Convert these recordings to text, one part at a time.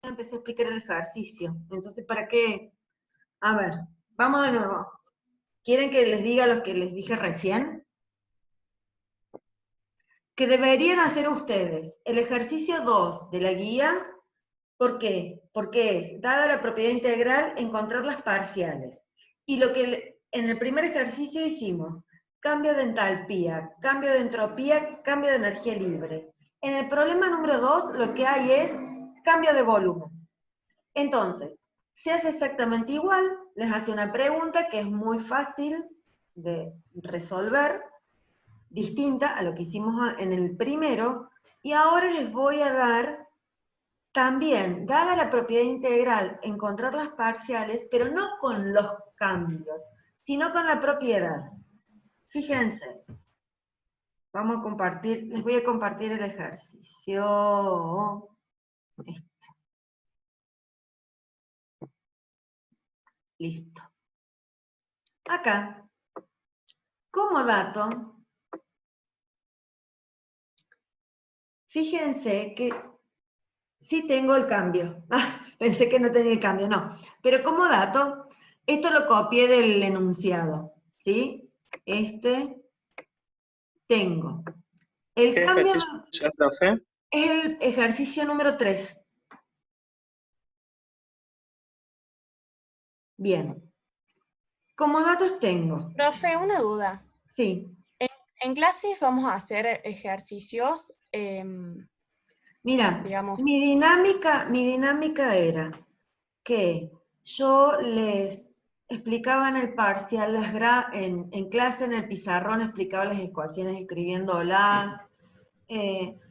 empecé a explicar el ejercicio. Entonces, ¿para qué? A ver, vamos de nuevo. ¿Quieren que les diga lo que les dije recién? Que deberían hacer ustedes el ejercicio 2 de la guía. ¿Por qué? Porque es, dada la propiedad integral, encontrar las parciales. Y lo que en el primer ejercicio hicimos, cambio de entalpía, cambio de entropía, cambio de energía libre. En el problema número 2 lo que hay es cambio de volumen. Entonces, se hace exactamente igual, les hace una pregunta que es muy fácil de resolver, distinta a lo que hicimos en el primero, y ahora les voy a dar también, dada la propiedad integral, encontrar las parciales, pero no con los cambios, sino con la propiedad. Fíjense, vamos a compartir, les voy a compartir el ejercicio. Listo. Acá, como dato, fíjense que sí tengo el cambio. Pensé que no tenía el cambio, no. Pero como dato, esto lo copié del enunciado, ¿sí? Tengo. El ¿Qué cambio ejercicio es, profe? es el ejercicio número 3. Bien. Como datos tengo. Profe, una duda. Sí. En clases vamos a hacer ejercicios, Mira, digamos. mi dinámica era que yo les explicaba en el parcial, en clase, en el pizarrón, explicaba las ecuaciones escribiéndolas.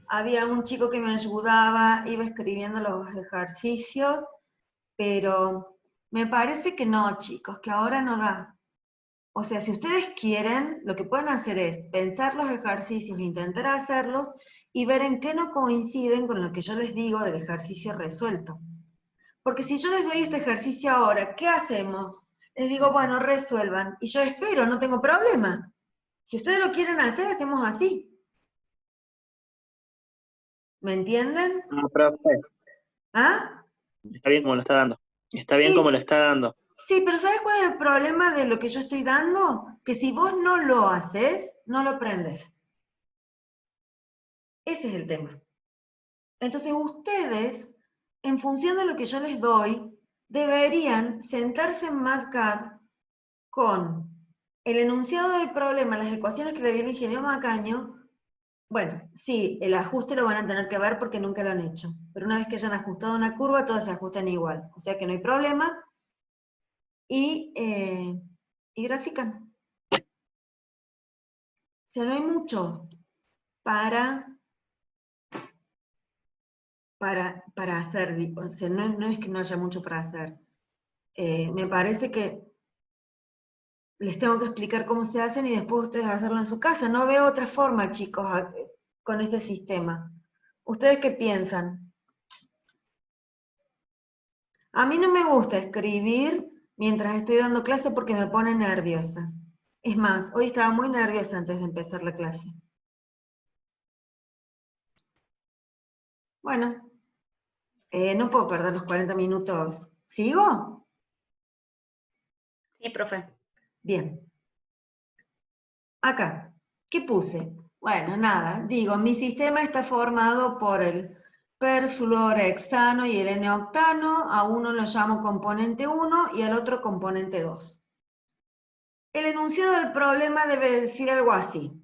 Había un chico que me ayudaba, iba escribiendo los ejercicios, pero me parece que no, chicos, que ahora no da. O sea, si ustedes quieren, lo que pueden hacer es pensar los ejercicios, intentar hacerlos y ver en qué no coinciden con lo que yo les digo del ejercicio resuelto. Porque si yo les doy este ejercicio ahora, ¿qué hacemos? Les digo, bueno, resuelvan. Y yo espero, no tengo problema. Si ustedes lo quieren hacer, hacemos así. ¿Me entienden? No, profe, ¿Ah? está bien como lo está dando. Está bien Sí, como lo está dando. sí, pero ¿sabes cuál es el problema de lo que yo estoy dando? Que si vos no lo haces, no lo aprendes. Ese es el tema. Entonces ustedes, en función de lo que yo les doy, deberían sentarse en MATCAD con el enunciado del problema, las ecuaciones que le dio el ingeniero Macaño. Bueno, sí, el ajuste lo van a tener que ver porque nunca lo han hecho. Pero una vez que hayan ajustado una curva, todas se ajustan igual. O sea que no hay problema. Y grafican. O sea, no hay mucho para hacer. O sea, no es que no haya mucho para hacer. Me parece que les tengo que explicar cómo se hacen y después ustedes hacerlo en su casa. No veo otra forma, chicos, con este sistema. ¿Ustedes qué piensan? A mí no me gusta escribir mientras estoy dando clase porque me pone nerviosa. Es más, hoy estaba muy nerviosa antes de empezar la clase. Bueno, no puedo perder los 40 minutos. ¿Sigo? Sí, profe. Bien. Acá, ¿qué puse? Bueno, nada, digo, mi sistema está formado por el perfluorhexano y el N-octano, a uno lo llamo componente 1 y al otro componente 2. El enunciado del problema debe decir algo así.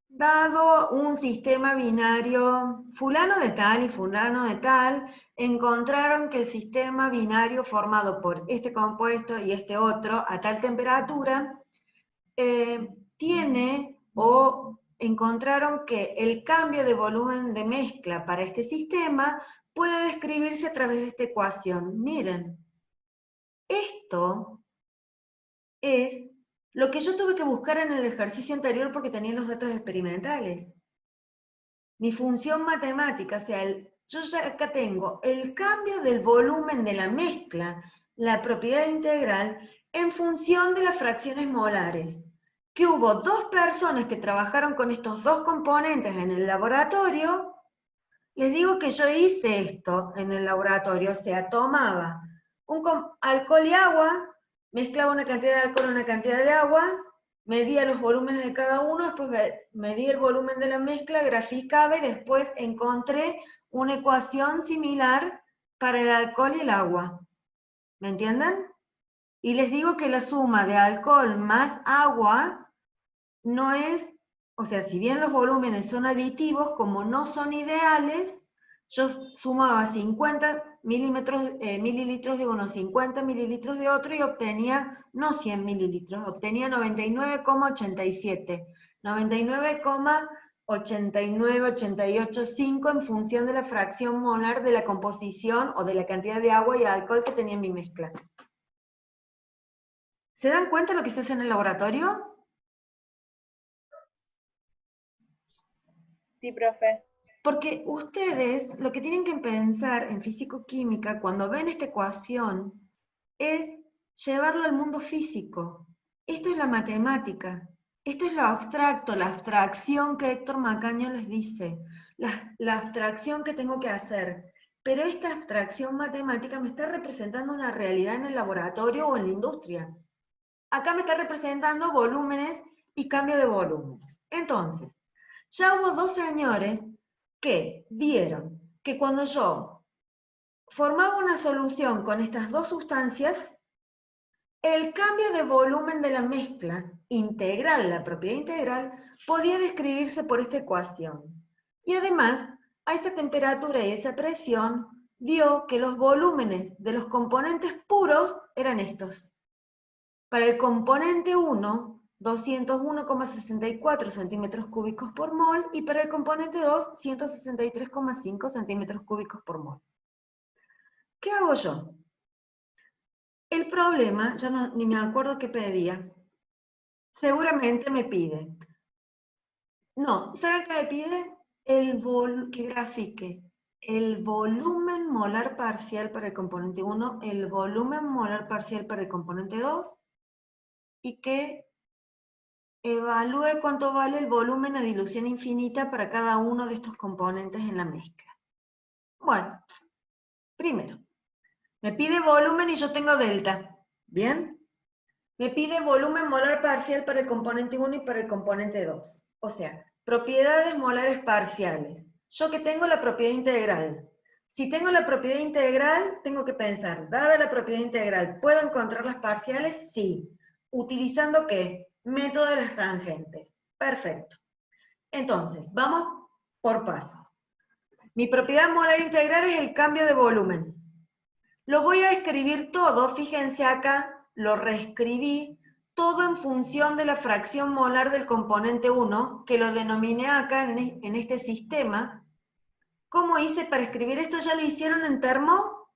Dado un sistema binario fulano de tal y fulano de tal, encontraron que el sistema binario formado por este compuesto y este otro a tal temperatura tiene o encontraron que el cambio de volumen de mezcla para este sistema puede describirse a través de esta ecuación. Miren, esto es lo que yo tuve que buscar en el ejercicio anterior porque tenía los datos experimentales. Mi función matemática, o sea, yo ya acá tengo el cambio del volumen de la mezcla, la propiedad integral, en función de las fracciones molares. Que hubo dos personas que trabajaron con estos dos componentes en el laboratorio Les digo que yo hice esto en el laboratorio, o sea, tomaba alcohol y agua, mezclaba una cantidad de alcohol y una cantidad de agua, medía los volúmenes de cada uno, después medía el volumen de la mezcla, graficaba y después encontré una ecuación similar para el alcohol y el agua. ¿Me entienden? Y les digo que la suma de alcohol más agua no es, o sea, si bien los volúmenes son aditivos, como no son ideales, yo sumaba 50 mililitros de uno, 50 mililitros de otro y obtenía, no 100 mililitros, obtenía 99,87, 99,89,88,5 en función de la fracción molar de la composición o de la cantidad de agua y alcohol que tenía en mi mezcla. ¿Se dan cuenta de lo que se hace en el laboratorio? Sí, profe. Porque ustedes lo que tienen que pensar en físico-química cuando ven esta ecuación es llevarlo al mundo físico. Esto es la matemática, esto es lo abstracto, la abstracción que Héctor Macaño les dice, la abstracción que tengo que hacer. Pero esta abstracción matemática me está representando una realidad en el laboratorio o en la industria. Acá me está representando volúmenes y cambio de volúmenes. Entonces, ya hubo dos señores que vieron que cuando yo formaba una solución con estas dos sustancias, el cambio de volumen de la mezcla integral, la propiedad integral, podía describirse por esta ecuación. Y además, a esa temperatura y esa presión, dio que los volúmenes de los componentes puros eran estos. Para el componente 1, 201,64 centímetros cúbicos por mol, y para el componente 2, 163,5 centímetros cúbicos por mol. ¿Qué hago yo? El problema, ya ni me acuerdo qué pedía, seguramente me pide. No, ¿saben qué me pide? Que grafique el volumen molar parcial para el componente 1, el volumen molar parcial para el componente 2, y que evalúe cuánto vale el volumen a dilución infinita para cada uno de estos componentes en la mezcla. Bueno, primero, me pide volumen y yo tengo delta, ¿bien? Me pide volumen molar parcial para el componente 1 y para el componente 2. O sea, propiedades molares parciales. Yo que tengo la propiedad integral. Si tengo la propiedad integral, tengo que pensar, dada la propiedad integral, ¿puedo encontrar las parciales? Sí. ¿Utilizando qué? Método de las tangentes. Perfecto. Entonces, vamos por pasos. Mi propiedad molar integral es el cambio de volumen. Lo voy a escribir todo, fíjense acá, lo reescribí, todo en función de la fracción molar del componente 1, que lo denominé acá en este sistema. ¿Cómo hice para escribir esto? ¿Ya lo hicieron en termo?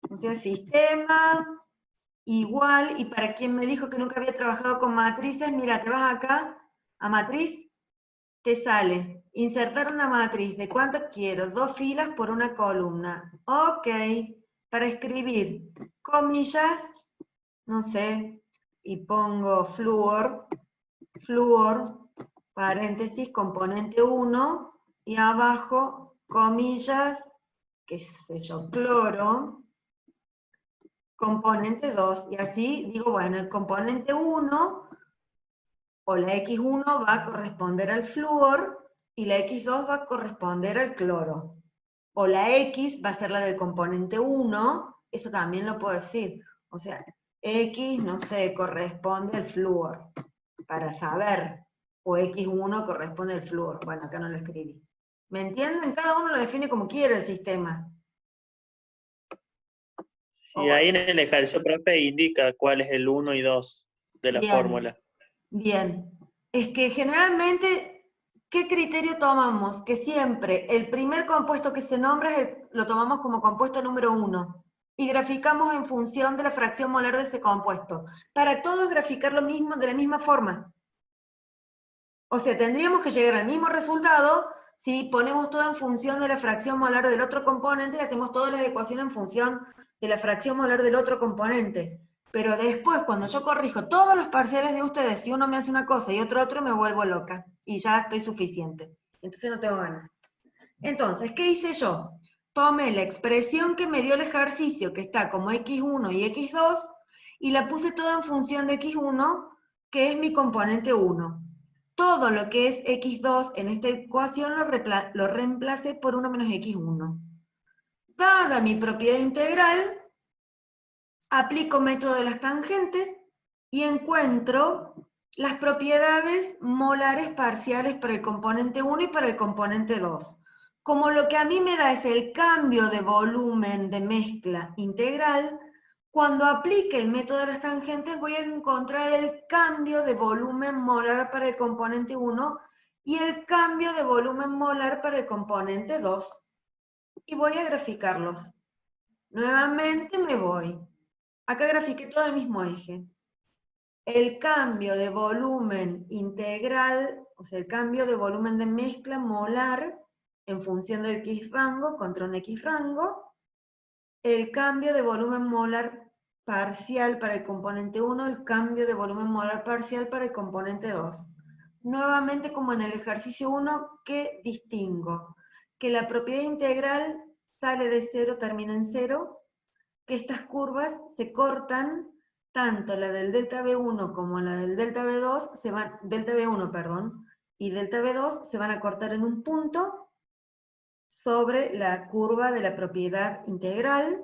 O sea, sistema, igual, y para quien me dijo que nunca había trabajado con matrices, mira, te vas acá a matriz, te sale, insertar una matriz, ¿de cuánto quiero? 2 filas por una columna. Ok, para escribir comillas, no sé, y pongo flúor, paréntesis, componente 1, y abajo, comillas, qué sé yo, cloro, componente 2, y así digo, bueno, el componente 1, o la X1 va a corresponder al flúor, y la X2 va a corresponder al cloro. O la X va a ser la del componente 1, eso también lo puedo decir. O sea, X, no sé, corresponde al flúor, para saber. O X1 corresponde al flúor. Bueno, acá no lo escribí. ¿Me entienden? Cada uno lo define como quiere el sistema. Y ahí en el ejercicio, profe, indica cuál es el 1 y 2 de la Bien. fórmula. Bien. Es que generalmente, ¿qué criterio tomamos? Que siempre el primer compuesto que se nombra lo tomamos como compuesto número 1. Y graficamos en función de la fracción molar de ese compuesto. Para todos graficar lo mismo, de la misma forma. O sea, tendríamos que llegar al mismo resultado si ponemos todo en función de la fracción molar del otro componente y hacemos todas las ecuaciones en función de la fracción molar del otro componente. Pero después, cuando yo corrijo todos los parciales de ustedes, si uno me hace una cosa y otro, me vuelvo loca. Y ya estoy suficiente. Entonces no tengo ganas. Entonces, ¿qué hice yo? Tomé la expresión que me dio el ejercicio, que está como x1 y x2, y la puse toda en función de x1, que es mi componente 1. Todo lo que es x2 en esta ecuación lo reemplacé por 1 menos x1. Dada mi propiedad integral, aplico método de las tangentes y encuentro las propiedades molares parciales para el componente 1 y para el componente 2. Como lo que a mí me da es el cambio de volumen de mezcla integral, cuando aplique el método de las tangentes voy a encontrar el cambio de volumen molar para el componente 1 y el cambio de volumen molar para el componente 2. Y voy a graficarlos. Nuevamente me voy. Acá grafiqué todo el mismo eje. El cambio de volumen integral, o sea, el cambio de volumen de mezcla molar en función del X rango contra un X rango, el cambio de volumen molar parcial para el componente 1, el cambio de volumen molar parcial para el componente 2. Nuevamente, como en el ejercicio 1, ¿qué distingo? Que la propiedad integral sale de 0, termina en 0, que estas curvas se cortan, tanto la del delta B1 como la del delta B2, delta B1, perdón, y delta B2 se van a cortar en un punto sobre la curva de la propiedad integral,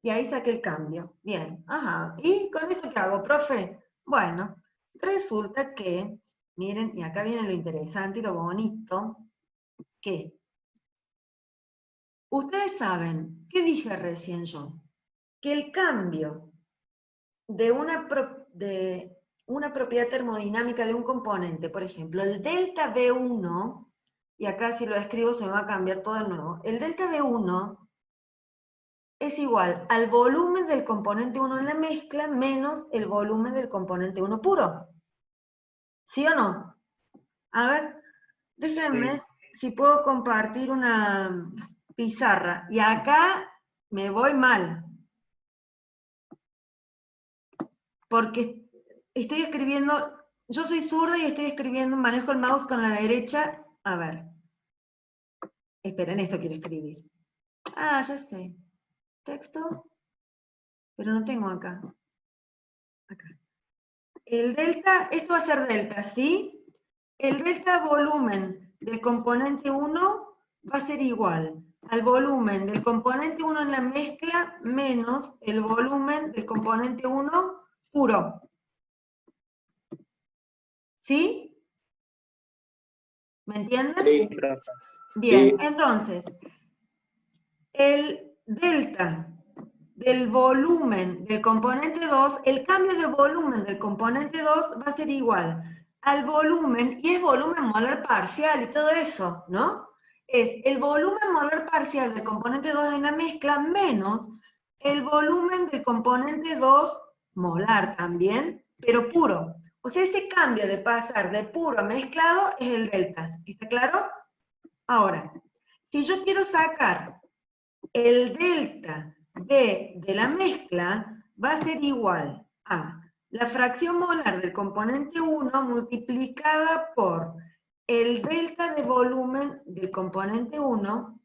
y ahí saqué el cambio. Bien, ajá. ¿Y con esto qué hago, profe? Bueno, resulta que, miren, y acá viene lo interesante y lo bonito, que ustedes saben, ¿qué dije recién yo? Que el cambio de una propiedad termodinámica de un componente, por ejemplo, el delta B1, y acá si lo escribo se me va a cambiar todo de nuevo, el delta B1 es igual al volumen del componente 1 en la mezcla menos el volumen del componente 1 puro. ¿Sí o no? A ver, déjenme si puedo compartir una pizarra. Y acá me voy mal. Porque estoy escribiendo, yo soy zurda y estoy escribiendo, manejo el mouse con la derecha. A ver. Esperen, esto quiero escribir. Ah, ya sé. Texto. Pero no tengo acá. Acá. El delta, esto va a ser delta, ¿sí? El delta volumen del componente 1 va a ser igual al volumen del componente 1 en la mezcla menos el volumen del componente 1 puro. ¿Sí? ¿Me entienden? Sí, profe. Bien, entonces, el delta del volumen del componente 2, el cambio de volumen del componente 2 va a ser igual al volumen, y es volumen molar parcial y todo eso, ¿no? Es el volumen molar parcial del componente 2 en la mezcla menos el volumen del componente 2 molar también, pero puro. O sea, ese cambio de pasar de puro a mezclado es el delta. ¿Está claro? Ahora, si yo quiero sacar el delta B de la mezcla, va a ser igual a la fracción molar del componente 1 multiplicada por el delta de volumen del componente 1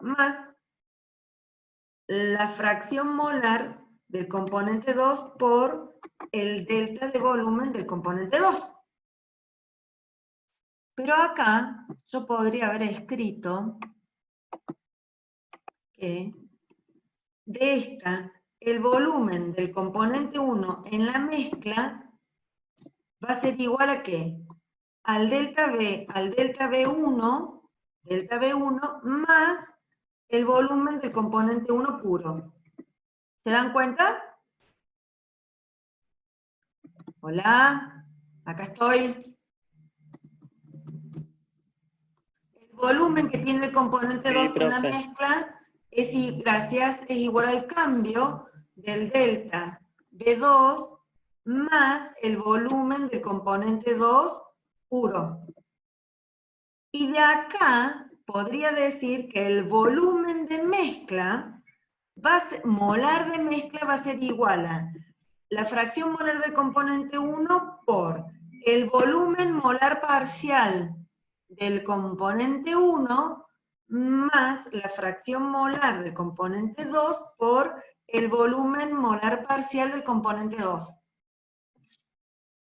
más la fracción molar del componente 2 por el delta de volumen del componente 2. Pero acá yo podría haber escrito que de esta, el volumen del componente 1 en la mezcla va a ser igual a ¿qué? Al delta B1 más el volumen del componente 1 puro. ¿Se dan cuenta? Hola, acá estoy. El volumen que tiene el componente 2 en la mezcla es igual al cambio del delta B2 más el volumen del componente 2 puro. Y de acá podría decir que el volumen de mezcla, molar de mezcla va a ser igual a la fracción molar del componente 1 por el volumen molar parcial del componente 1 más la fracción molar del componente 2 por el volumen molar parcial del componente 2.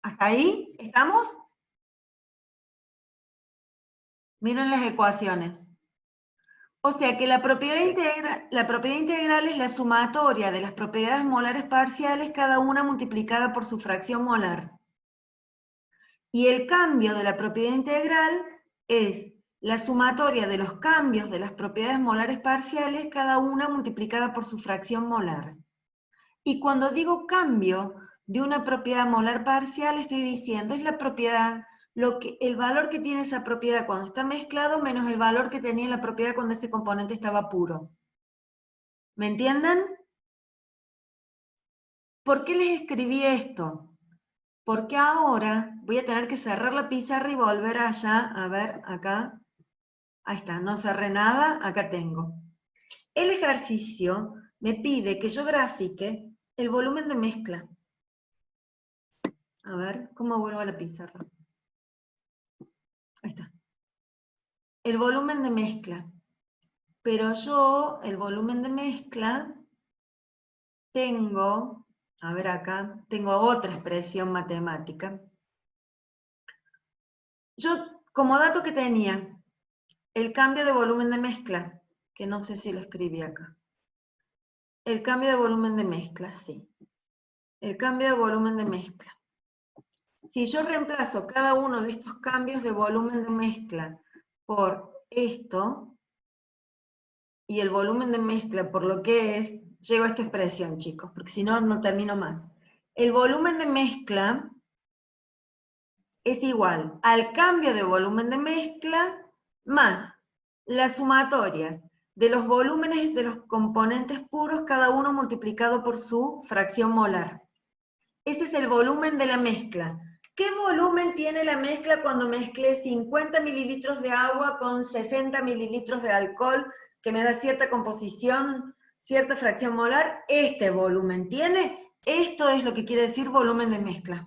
¿Hasta ahí estamos? Miren las ecuaciones. O sea que la propiedad integral es la sumatoria de las propiedades molares parciales, cada una multiplicada por su fracción molar. Y el cambio de la propiedad integral es la sumatoria de los cambios de las propiedades molares parciales, cada una multiplicada por su fracción molar. Y cuando digo cambio de una propiedad molar parcial, estoy diciendo es la propiedad, el valor que tiene esa propiedad cuando está mezclado menos el valor que tenía la propiedad cuando ese componente estaba puro. ¿Me entienden? ¿Por qué les escribí esto? Porque ahora voy a tener que cerrar la pizarra y volver allá, a ver, acá. Ahí está, no cerré nada, acá tengo. El ejercicio me pide que yo grafique el volumen de mezcla. A ver, ¿cómo vuelvo a la pizarra? Ahí está. El volumen de mezcla. Pero yo, el volumen de mezcla, tengo, a ver acá, tengo otra expresión matemática. Yo, como dato que tenía, el cambio de volumen de mezcla, que no sé si lo escribí acá. El cambio de volumen de mezcla, sí. El cambio de volumen de mezcla. Si yo reemplazo cada uno de estos cambios de volumen de mezcla por esto, y el volumen de mezcla por lo que es, llego a esta expresión, chicos, porque si no, no termino más. El volumen de mezcla es igual al cambio de volumen de mezcla más las sumatorias de los volúmenes de los componentes puros, cada uno multiplicado por su fracción molar. Ese es el volumen de la mezcla. ¿Qué volumen tiene la mezcla cuando mezclé 50 mililitros de agua con 60 mililitros de alcohol, que me da cierta composición, cierta fracción molar? Este volumen tiene. Esto es lo que quiere decir volumen de mezcla.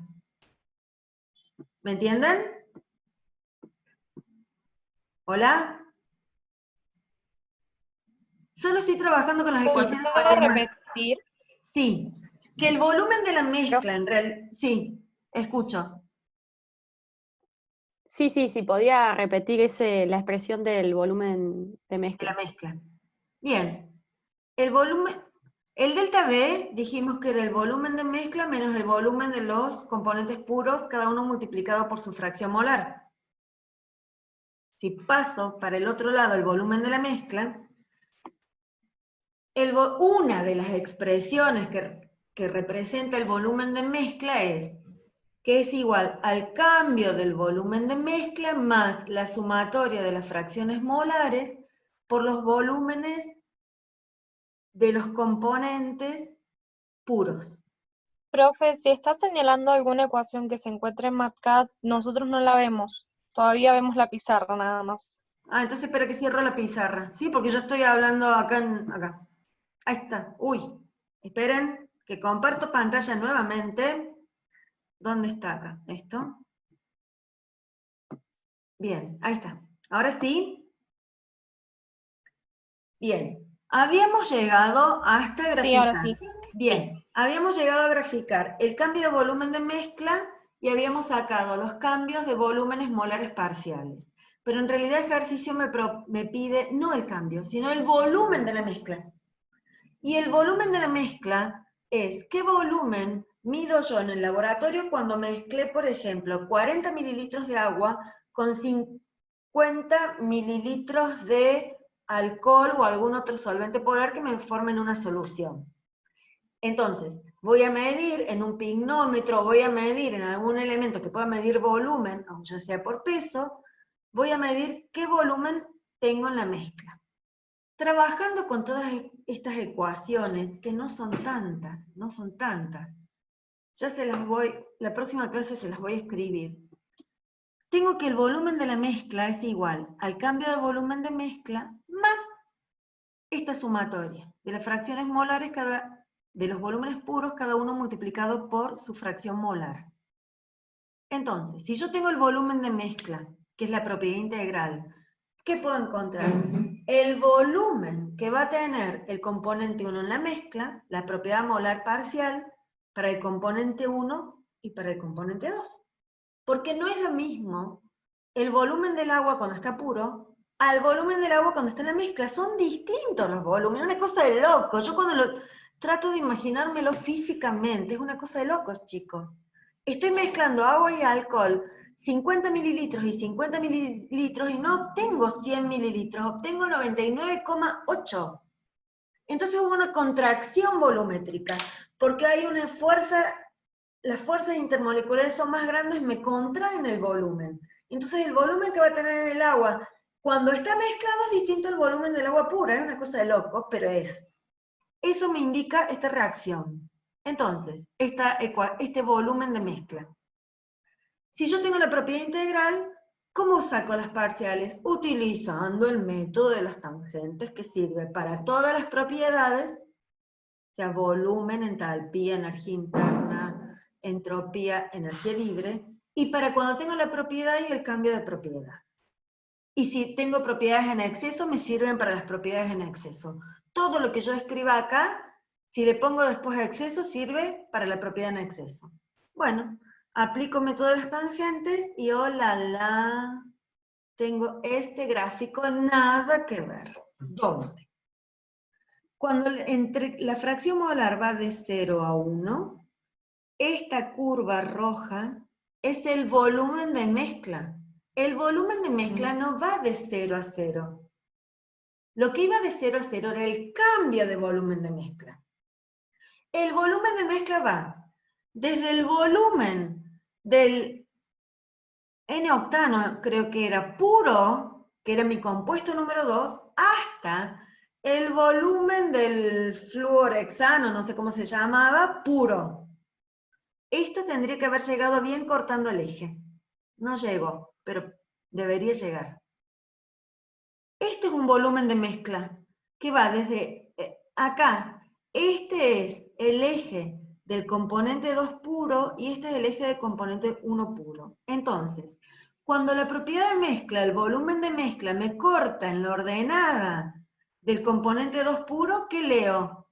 ¿Me entienden? ¿Hola? Solo estoy trabajando con las ecuaciones. ¿Puedo repetir? Sí, que el volumen de la mezcla en realidad... Sí, escucho. Sí, podía repetir la expresión del volumen de mezcla. De la mezcla. Bien. El volumen, el delta V, dijimos que era el volumen de mezcla menos el volumen de los componentes puros, cada uno multiplicado por su fracción molar. Si paso para el otro lado el volumen de la mezcla, una de las expresiones que representa el volumen de mezcla es que es igual al cambio del volumen de mezcla más la sumatoria de las fracciones molares por los volúmenes de los componentes puros. Profe, si está señalando alguna ecuación que se encuentre en MATCAD, nosotros no la vemos. Todavía vemos la pizarra nada más. Ah, entonces espera que cierro la pizarra. Sí, porque yo estoy hablando acá. Acá. Ahí está. Uy, esperen que comparto pantalla nuevamente. ¿Dónde está acá? ¿Esto? Bien, ahí está. Ahora sí. Bien. Habíamos llegado hasta graficar. Sí, ahora sí. Bien. Habíamos llegado a graficar el cambio de volumen de mezcla y habíamos sacado los cambios de volúmenes molares parciales. Pero en realidad el ejercicio me pide no el cambio, sino el volumen de la mezcla. Y el volumen de la mezcla es qué volumen mido yo en el laboratorio cuando mezclé, por ejemplo, 40 mililitros de agua con 50 mililitros de alcohol o algún otro solvente polar que me formen una solución. Entonces, voy a medir en un pignómetro, voy a medir en algún elemento que pueda medir volumen, aunque ya sea por peso, voy a medir qué volumen tengo en la mezcla. Trabajando con todas estas ecuaciones, que no son tantas, ya la próxima clase se las voy a escribir. Tengo que el volumen de la mezcla es igual al cambio de volumen de mezcla más esta sumatoria de las fracciones molares de los volúmenes puros, cada uno multiplicado por su fracción molar. Entonces, si yo tengo el volumen de mezcla, que es la propiedad integral, ¿qué puedo encontrar? El volumen que va a tener el componente 1 en la mezcla, la propiedad molar parcial, para el componente 1 y para el componente 2. Porque no es lo mismo el volumen del agua cuando está puro al volumen del agua cuando está en la mezcla. Son distintos los volúmenes, una cosa de loco. Yo cuando lo trato de imaginármelo físicamente, es una cosa de locos, chicos. Estoy mezclando agua y alcohol, 50 mililitros y 50 mililitros, y no obtengo 100 mililitros, obtengo 99,8. Entonces hubo una contracción volumétrica, porque hay una fuerza, las fuerzas intermoleculares son más grandes, me contraen el volumen. Entonces el volumen que va a tener en el agua, cuando está mezclado, es distinto al volumen del agua pura, es una cosa de loco, pero es. Eso me indica esta reacción. Entonces, este volumen de mezcla. Si yo tengo la propiedad integral, ¿cómo saco las parciales? Utilizando el método de las tangentes, que sirve para todas las propiedades, o sea, volumen, entalpía, energía interna, entropía, energía libre, y para cuando tengo la propiedad y el cambio de propiedad. Y si tengo propiedades en exceso, me sirven para las propiedades en exceso. Todo lo que yo escriba acá, si le pongo después exceso, sirve para la propiedad en exceso. Bueno, aplico método de las tangentes y ¡olala! Tengo este gráfico, nada que ver. ¿Dónde? Cuando entre la fracción molar va de 0 a 1, esta curva roja es el volumen de mezcla. El volumen de mezcla no va de 0 a 0. Lo que iba de 0 a 0 era el cambio de volumen de mezcla. El volumen de mezcla va desde el volumen del N-octano, creo que era puro, que era mi compuesto número 2, hasta el volumen del fluorhexano, no sé cómo se llamaba, puro. Esto tendría que haber llegado bien cortando el eje. No llegó, pero debería llegar. Este es un volumen de mezcla que va desde acá. Este es el eje del componente 2 puro y este es el eje del componente 1 puro. Entonces, cuando la propiedad de mezcla, el volumen de mezcla, me corta en la ordenada del componente 2 puro, ¿qué leo?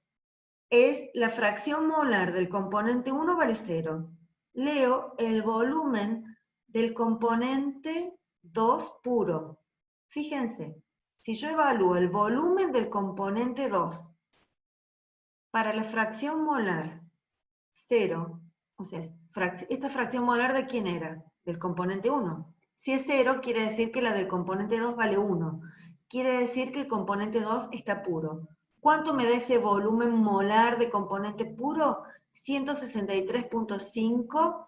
Es la fracción molar del componente 1 vale 0. Leo el volumen del componente 2 puro. Fíjense, si yo evalúo el volumen del componente 2 para la fracción molar 0, o sea, ¿esta fracción molar de quién era? Del componente 1. Si es 0, quiere decir que la del componente 2 vale 1. Quiere decir que el componente 2 está puro. ¿Cuánto me da ese volumen molar de componente puro? 163.5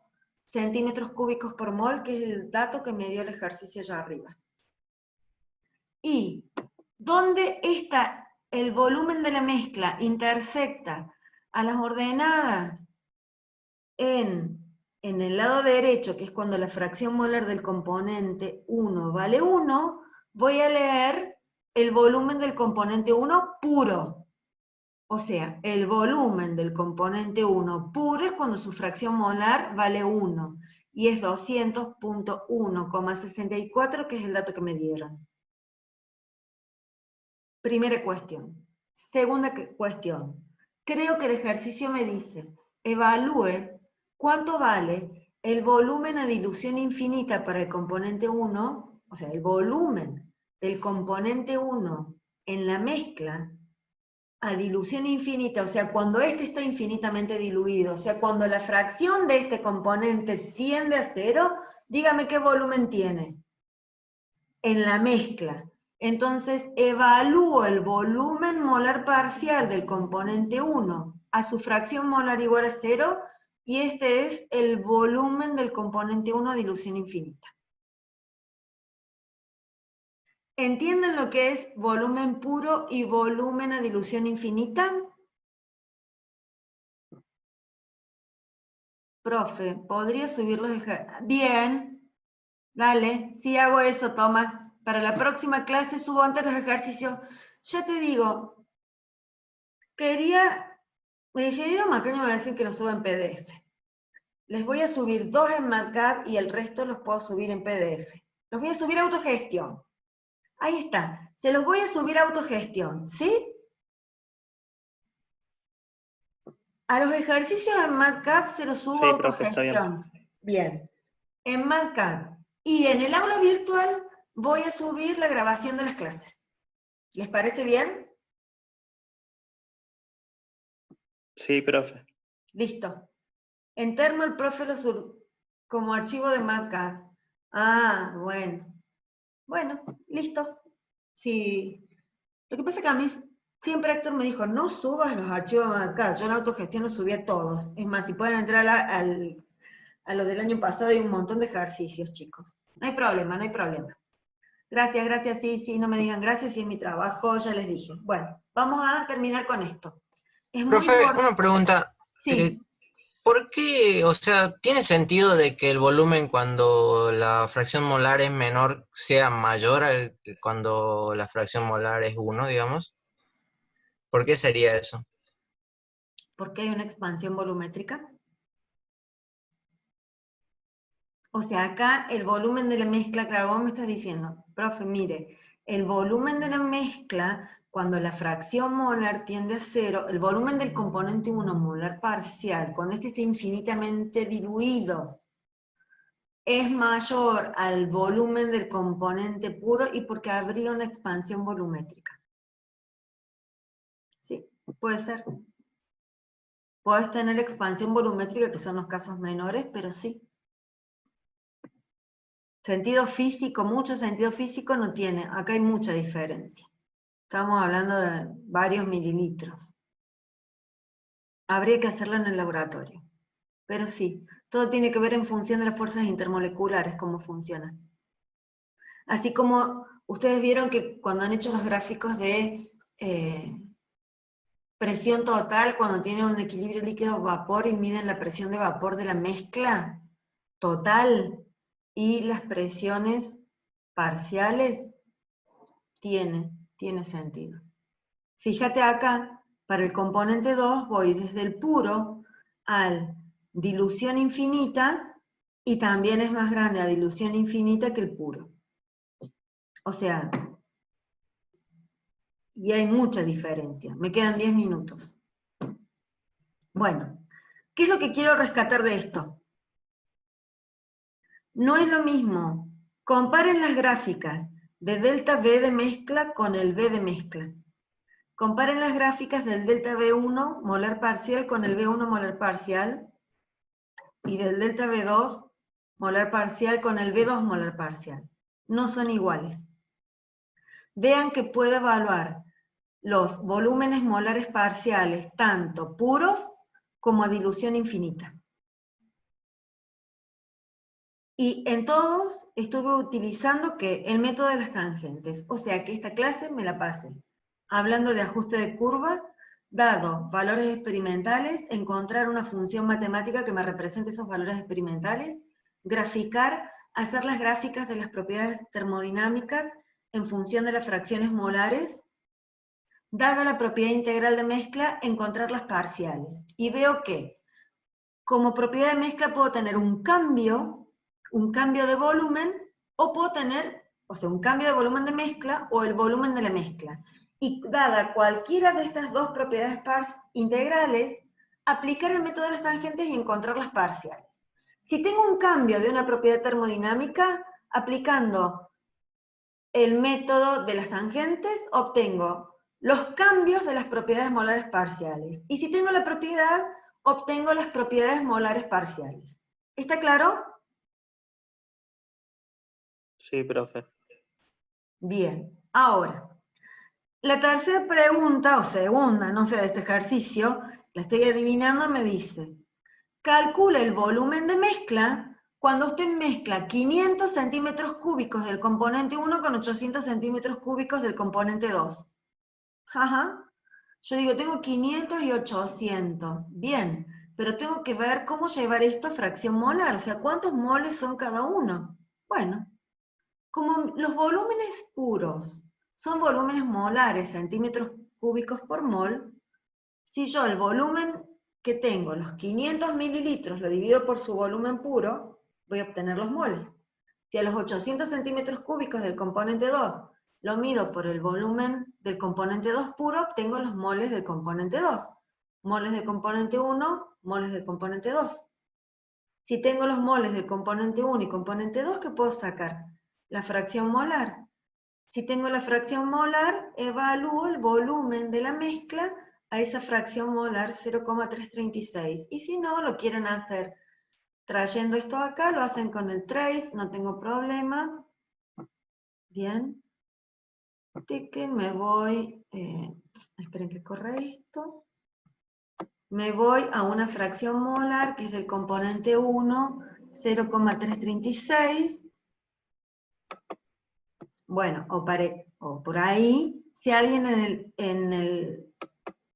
centímetros cúbicos por mol, que es el dato que me dio el ejercicio allá arriba. Y ¿dónde está el volumen de la mezcla? Intersecta a las ordenadas en el lado derecho, que es cuando la fracción molar del componente 1 vale 1, voy a leer el volumen del componente 1 puro. O sea, el volumen del componente 1 puro es cuando su fracción molar vale 1, y es 200.1,64, que es el dato que me dieron. Primera cuestión. Segunda cuestión. Creo que el ejercicio me dice, evalúe cuánto vale el volumen a dilución infinita para el componente 1, o sea, el volumen del componente 1 en la mezcla a dilución infinita, o sea, cuando este está infinitamente diluido, o sea, cuando la fracción de este componente tiende a 0, dígame qué volumen tiene en la mezcla. Entonces, evalúo el volumen molar parcial del componente 1 a su fracción molar igual a 0, y este es el volumen del componente 1 a dilución infinita. ¿Entienden lo que es volumen puro y volumen a dilución infinita? Profe, ¿podría subir los ejercicios? Bien, dale, sí hago eso, Tomás. Para la próxima clase subo antes los ejercicios. Ya te digo, el ingeniero Macaño me va a decir que los suba en PDF. Les voy a subir 2 en MATLAB y el resto los puedo subir en PDF. Los voy a subir a autogestión. Ahí está. Se los voy a subir a autogestión, ¿sí? A los ejercicios en MatCat se los subo Sí, a profe, está bien. autogestión. Bien. En MatCat. Y en el aula virtual voy a subir la grabación de las clases. ¿Les parece bien? Sí, profe. Listo. En Termo el profe lo sube como archivo de MatCat. Ah, bueno. Bueno, listo. Sí. Lo que pasa es que a mí siempre Héctor me dijo, no subas los archivos de MatCat. Yo en autogestión los subí a todos. Es más, si pueden entrar a lo del año pasado hay un montón de ejercicios, chicos. No hay problema, no hay problema. Gracias, gracias, sí, no me digan gracias, sí es mi trabajo, ya les dije. Bueno, vamos a terminar con esto. Es muy Profe, importante. una pregunta. Sí, ¿Por qué, o sea, tiene sentido de que el volumen cuando la fracción molar es menor sea mayor al que cuando la fracción molar es 1, digamos? ¿Por qué sería eso? porque hay una expansión volumétrica. O sea, acá el volumen de la mezcla, claro, vos me estás diciendo, profe, mire, el volumen de la mezcla, cuando la fracción molar tiende a 0, el volumen del componente 1 molar parcial, cuando este está infinitamente diluido, es mayor al volumen del componente puro y porque habría una expansión volumétrica. Sí, puede ser. Puedes tener expansión volumétrica, que son los casos menores, pero sí. Sentido físico, mucho sentido físico no tiene. Acá hay mucha diferencia. Estamos hablando de varios mililitros. Habría que hacerlo en el laboratorio. Pero sí, todo tiene que ver en función de las fuerzas intermoleculares, cómo funcionan. Así como ustedes vieron que cuando han hecho los gráficos de presión total, cuando tienen un equilibrio líquido-vapor y miden la presión de vapor de la mezcla total y las presiones parciales, tiene sentido. Fíjate acá, para el componente 2 voy desde el puro al dilución infinita y también es más grande a dilución infinita que el puro. O sea, y hay mucha diferencia. Me quedan 10 minutos. Bueno, ¿qué es lo que quiero rescatar de esto? No es lo mismo. Comparen las gráficas de delta V de mezcla con el V de mezcla. Comparen las gráficas del delta V1 molar parcial con el V1 molar parcial y del delta V2 molar parcial con el V2 molar parcial. No son iguales. Vean que puedo evaluar los volúmenes molares parciales, tanto puros como a dilución infinita. Y en todos estuve utilizando el método de las tangentes, o sea que esta clase me la pasé hablando de ajuste de curva, dado valores experimentales, encontrar una función matemática que me represente esos valores experimentales, graficar, hacer las gráficas de las propiedades termodinámicas en función de las fracciones molares, dada la propiedad integral de mezcla, encontrar las parciales. Y veo que, como propiedad de mezcla puedo tener un cambio de volumen, o puedo tener, o sea, un cambio de volumen de mezcla, o el volumen de la mezcla. Y dada cualquiera de estas dos propiedades integrales, aplicar el método de las tangentes y encontrar las parciales. Si tengo un cambio de una propiedad termodinámica, aplicando el método de las tangentes, obtengo los cambios de las propiedades molares parciales. Y si tengo la propiedad, obtengo las propiedades molares parciales. ¿Está claro? Sí, profe. Bien, ahora, la tercera pregunta, o segunda, no sé, de este ejercicio, la estoy adivinando, me dice, calcula el volumen de mezcla cuando usted mezcla 500 centímetros cúbicos del componente 1 con 800 centímetros cúbicos del componente 2. Ajá. Yo digo, tengo 500 y 800. Bien, pero tengo que ver cómo llevar esto a fracción molar, o sea, ¿cuántos moles son cada uno? Bueno, como los volúmenes puros son volúmenes molares, centímetros cúbicos por mol, si yo el volumen que tengo, los 500 mililitros, lo divido por su volumen puro, voy a obtener los moles. Si a los 800 centímetros cúbicos del componente 2 lo mido por el volumen del componente 2 puro, obtengo los moles del componente 2. Moles del componente 1, moles del componente 2. Si tengo los moles del componente 1 y componente 2, ¿qué puedo sacar? La fracción molar. Si tengo la fracción molar, evalúo el volumen de la mezcla a esa fracción molar 0,336. Y si no, lo quieren hacer trayendo esto acá, lo hacen con el trace, no tengo problema. Bien. Que me voy, esperen que corra esto. Me voy a una fracción molar, que es del componente 1, 0,336. Bueno, o por ahí, si alguien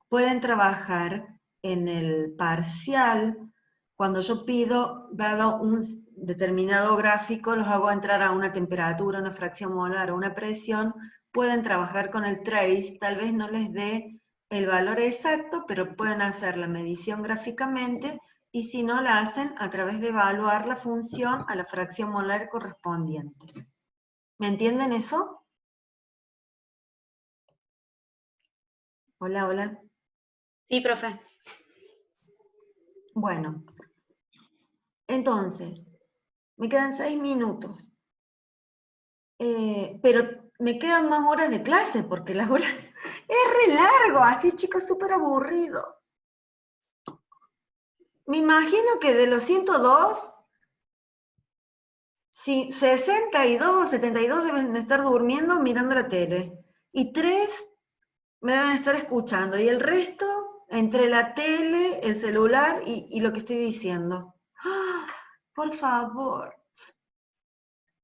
pueden trabajar en el parcial, cuando yo pido, dado un determinado gráfico, los hago entrar a una temperatura, una fracción molar o una presión, pueden trabajar con el trace, tal vez no les dé el valor exacto, pero pueden hacer la medición gráficamente, y si no, la hacen a través de evaluar la función a la fracción molar correspondiente. ¿Me entienden eso? Hola, hola. Sí, profe. Bueno, entonces, me quedan 6 minutos. Pero me quedan más horas de clase, porque las horas es re largo, así chicos, súper aburrido. Me imagino que de los 102, si 62 o 72 deben estar durmiendo mirando la tele, y 3 me deben estar escuchando, y el resto, entre la tele, el celular y lo que estoy diciendo. ¡Ah! Por favor.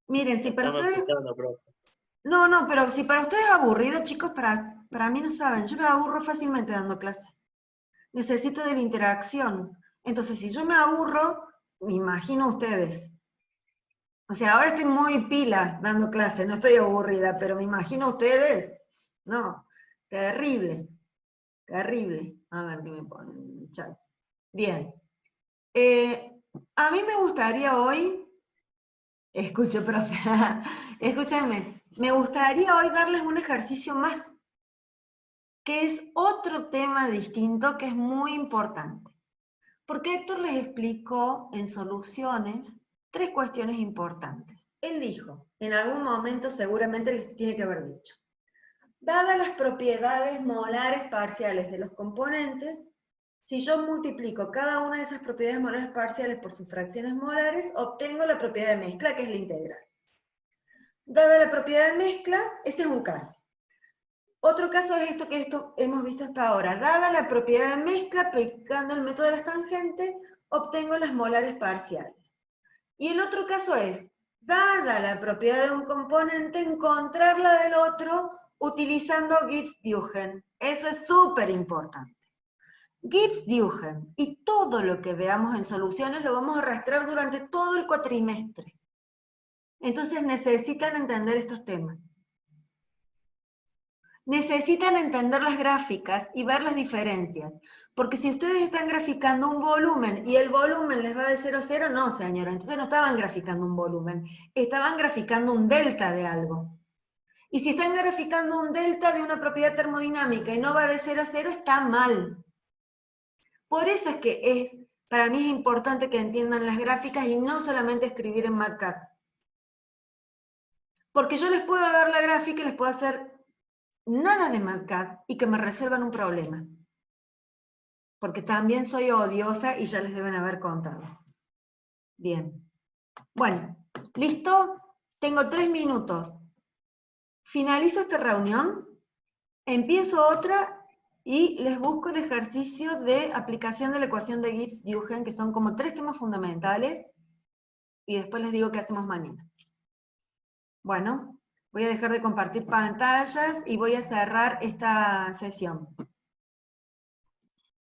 Miren, si para Estamos ustedes... escuchando, profe. No, pero si para ustedes es aburrido, chicos, para mí no saben, yo me aburro fácilmente dando clase. Necesito de la interacción. Entonces, si yo me aburro, me imagino ustedes. O sea, ahora estoy muy pila dando clase, no estoy aburrida, pero me imagino ustedes. No, terrible, terrible. A ver qué me ponen en el chat. Bien. A mí me gustaría hoy, escucho, profe, escúchame, me gustaría hoy darles un ejercicio más, que es otro tema distinto que es muy importante. Porque Héctor les explicó en soluciones 3 cuestiones importantes. Él dijo, en algún momento seguramente les tiene que haber dicho, dadas las propiedades molares parciales de los componentes, si yo multiplico cada una de esas propiedades molares parciales por sus fracciones molares, obtengo la propiedad de mezcla, que es la integral. Dada la propiedad de mezcla, ese es un caso. Otro caso es esto hemos visto hasta ahora. Dada la propiedad de mezcla, aplicando el método de las tangentes, obtengo las molares parciales. Y el otro caso es, dada la propiedad de un componente, encontrarla del otro utilizando Gibbs-Duhem. Eso es súper importante. Gibbs-Duhem y todo lo que veamos en soluciones lo vamos a arrastrar durante todo el cuatrimestre. Entonces necesitan entender estos temas. Necesitan entender las gráficas y ver las diferencias. Porque si ustedes están graficando un volumen y el volumen les va de 0 a 0, no, señora, entonces no estaban graficando un volumen, estaban graficando un delta de algo. Y si están graficando un delta de una propiedad termodinámica y no va de 0 a 0, está mal. Por eso es que para mí es importante que entiendan las gráficas y no solamente escribir en MATCAD. Porque yo les puedo dar la gráfica y les puedo hacer nada de MATCAD y que me resuelvan un problema. Porque también soy odiosa y ya les deben haber contado. Bien. Bueno, ¿listo? Tengo 3 minutos. Finalizo esta reunión, empiezo otra y les busco el ejercicio de aplicación de la ecuación de Gibbs-Duhem, que son como 3 temas fundamentales, y después les digo qué hacemos mañana. Bueno, voy a dejar de compartir pantallas y voy a cerrar esta sesión.